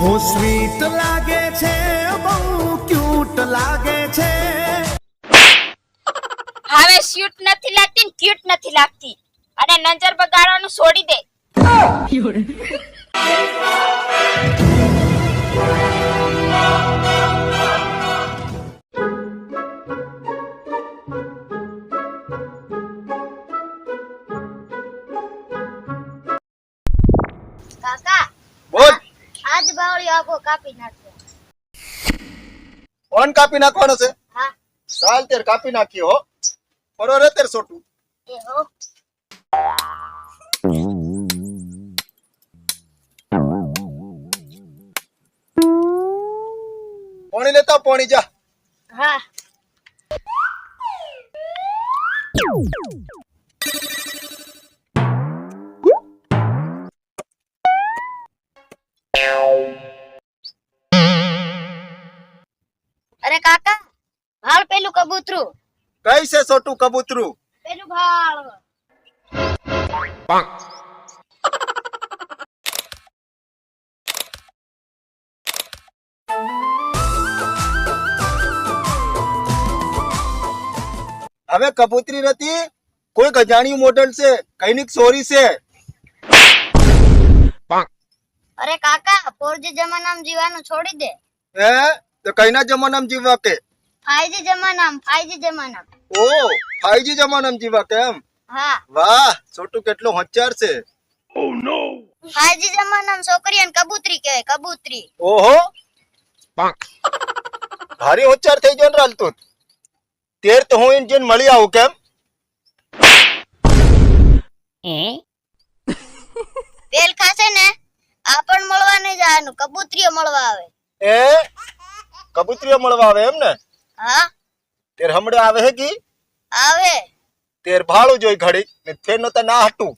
હું સ્વીટ લાગે છે, બહુ ક્યુટ લાગે છે. હવે સ્વીટ નથી લાગતી ને ક્યુટ નથી લાગતી અને નજર બગાડવાનું છોડી દે. કાકા બોલ. આજ બાવળી આપો કાપી નાખો. ફોન કાપી નાખવાનો છે? હા ચાલ તેર કાપી નાખ્યો હો. પરો રે તેર સોટું. એ હો. પાણી લેતા આવ, પાણી જા. હા અરે કાકા ભાળ પેલું કબૂતરું કઈ છે સોટું કબૂતરું? પેલું ભાળ. હવે કબૂતરી નથી, કોઈ ગજાણિયું મોડલ છે, કઈની ચોરી છે. અરે કાકા 4G જમાનામાં જીવાનું છોડી દે. હે તો કઈના જમાનામાં જીવવા કે? 5G જમાનામાં. ઓ 5G જમાનામાં જીવવા કે એમ? હા વાહ, છોટું કેટલો હોશિયાર છે. 5G જમાનામાં છોકરીઓને કબૂતરી કહેવાય, કબૂતરી. ઓહો, ભારી હોશિયાર થઈ ગયો ને રાલતું. તેર તો હું ઇન્ડિયન મળી આવું કેમ? તેલ ખાશે ને આપણ મળવા નહીં જવાનું, કબૂતરીઓ મળવા આવે. એ કબૂતરીઓ મળવા આવે એમ ને? હા તેર હમણે આવે હે કી? આવે. તેર ભાળું જોઈ ઘડી ને ફેર નો તો ના હટું.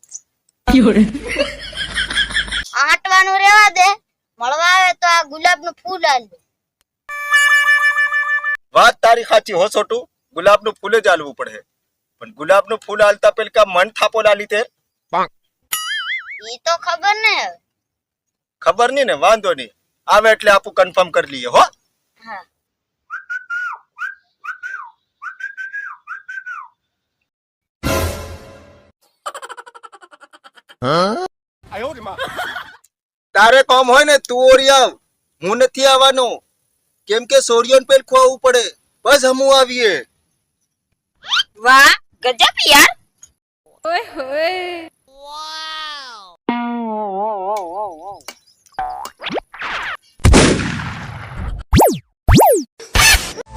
આટવાનું રેવા દે, મળવા આવે તો આ ગુલાબનું ફૂલ આલ દે. વાત તારી સાચી હો છોટું, ગુલાબનું ફૂલ જ આલવું પડે. પણ ગુલાબનું ફૂલ આલતા પેલા કા મન થાપો લાલી તે? ઈ તો ખબર ને હવે. ખબર નહીં ને, વાંધો નહીં. આવે એટલે આપું કન્ફર્મ કરી લઈએ હો. હા તારે કામ હોય ને તું ઓરી આવ, હું નથી આવવાનો. કેમ કે સોરિયોન પેલ ખોવું પડે, બસ હમું આવીએ. વાહ ગજબ યાર.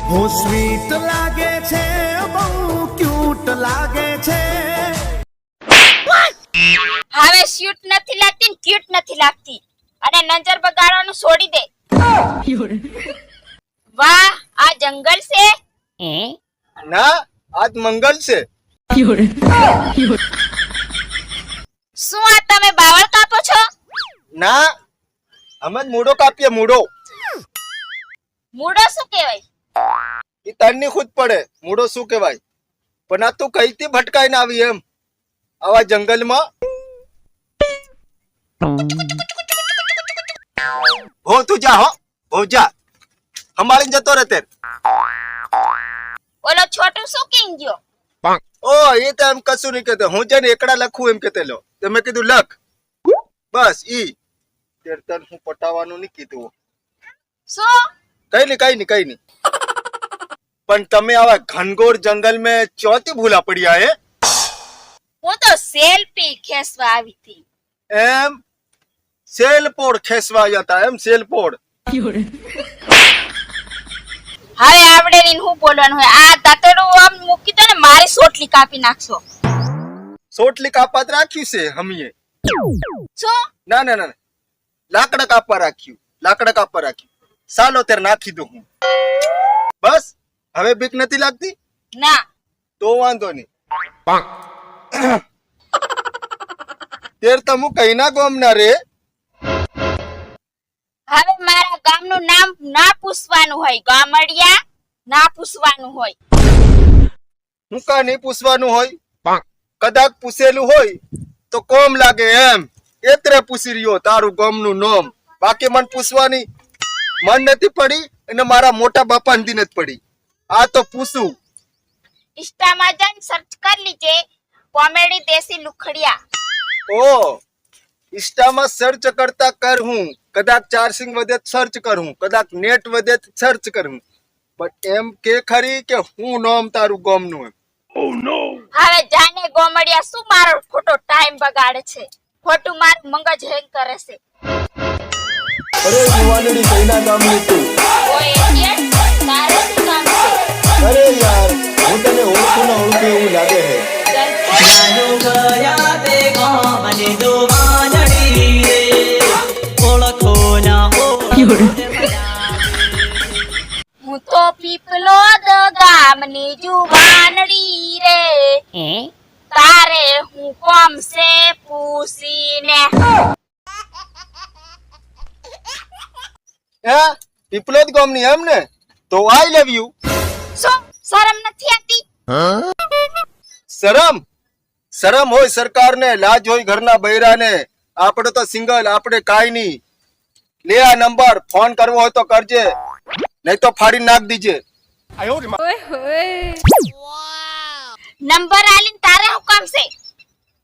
હું સ્વીટ લાગે છે, બહુ ક્યુટ લાગે છે. હવે સ્વીટ નથી લાગતી ને ક્યુટ નથી લાગતી અને નજર બગાડવાનું છોડી દે. વાહ આ જંગલ છે. ના, આજ મંગલ છે. શું આ તમે બાવળ કાપો છો? ના, અમે જ મૂડો કાપીએ, મૂડો. મૂળો શું કહેવાય? એ તરની ખુદ પડે મૂડો શું કહેવાય. પણ આ તું કઈથી ભટકાઈને આવી એમ આવા જંગલમાં? હો તું જા, હો હો જા, સંભાળીને જતો રહે તેર. ઓલો છોટું શું કીન ગયો? ઓ એ તો એમ કશું નહીં કહેતો, હું જઈને એકડા લખું એમ કહેતેલો. તો મેં કીધું લખ બસ. ઈ તેર તન હું પટાવાનું નહીં કીધું. શું? કઈ નહીં. પણ તમે આવા ઘનઘોર જંગલ મેં ચોથી ભૂલા પડ્યા હે? હું તો સેલ્ફી ખેંચવા આવી હતી. એમ સેલપોડ ખેસવા જતા એમ? સેલપોડ. હવે આપણે રીન હું બોલવાનું હોય? આ દાંતરડું આમ મૂકી દો ને મારી સોટલી કાપી નાખશો. સોટલી કાપાત રાખ્યું છે હમીએ. શું? ના, લાકડા કાપવા રાખ્યું. સાલો તેર નાખી દઉં હું. બસ હવે બીક નથી લાગતી? ના. તો વાંધો નહીં. તેર તો હું કઈ ના ગોમના રે. હવે મારા ગામનું નામ ના પૂછવાનું હોય, ગામડિયા ના પૂછવાનું હોય. હું કા નહીં પૂછવાનું હોય? કદાચ પૂછેલું હોય તો કોમ લાગે એમ. એતરે પૂછી રહ્યો તારું ગામનું નામ. બાકી મન પૂછવાની મન નથી પડી અને મારા મોટા બાપા નથી પડી. આ તો પૂછું. ઇન્સ્ટામાં જઈને સર્ચ કરી લીજે કોમેડી દેશી લુખડિયા. ઓ ઇન્સ્ટામાં સર્ચ કરતા કર હું કદાચ ચાર્જિંગ વધે સર્ચ કરું કદાચ નેટ વધે સર્ચ કરું બટ એમ કે ખરી કે હું નામ તારું ગોમનું હવે જાને ગોમડિયા શું મારો ખોટો ટાઈમ બગાડે છે, ખોટું મારું મગજ હેંગ કરે છે. અરે યુવાનડી કઈના ગામની તું? ઓય idiot, તારે શું કામ છે? અરે યાર હું તને ઓળખું ના ઓળખું એવું લાગે છે. જાનુ ગયા તે ગામને દુવાનડી રે ઓળખો ના હું તો પીપલોદ ગામની જુવાનડી રે, તારે હું કોમ છે પૂછીને. હે પીપલોદ ગામની એમ ને? તો આઈ લવ યુ. શું શરમ નથી આવતી? શરમ શરમ હોય સરકારને, લાજ હોય ઘરના બૈરાને. આપણે તો સિંગલ, આપણે કાઈ નહીં. લે આ નંબર, ફોન કરવો હોય તો કરજે, નહીં તો ફાડી નાખ દીજે. નંબર આલીને તારે હું કામ છે?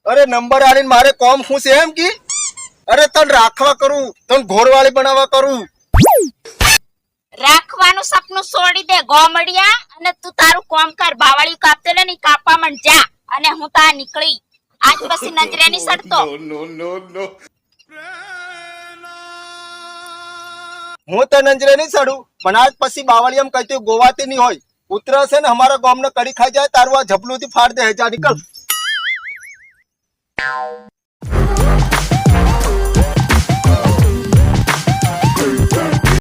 અરે નંબર આલીને મારે કોમ શું છે એમ કી? અરે તન રાખવા કરું, તન ઘોરવાળી બનાવવા કરું. રાખવાનું સપનું છોડી દે ગોમડિયા, અને તું તારું કોમ કર. બાવળી કાપતે ને ની કાપવા મન જા, અને હું તા નીકળી. આજ પછી નજરે ની સડતો. હું તો નંજરે નહીં સડું, પણ આજ પછી બાવળિયામ કહેતી ગોવાતી નહીં હોય. ઉતરે છે ને અમારા ગામને કરી ખાઈ જાય તારું આ ઝપલું થી ફાડ દે. જા નીકળ.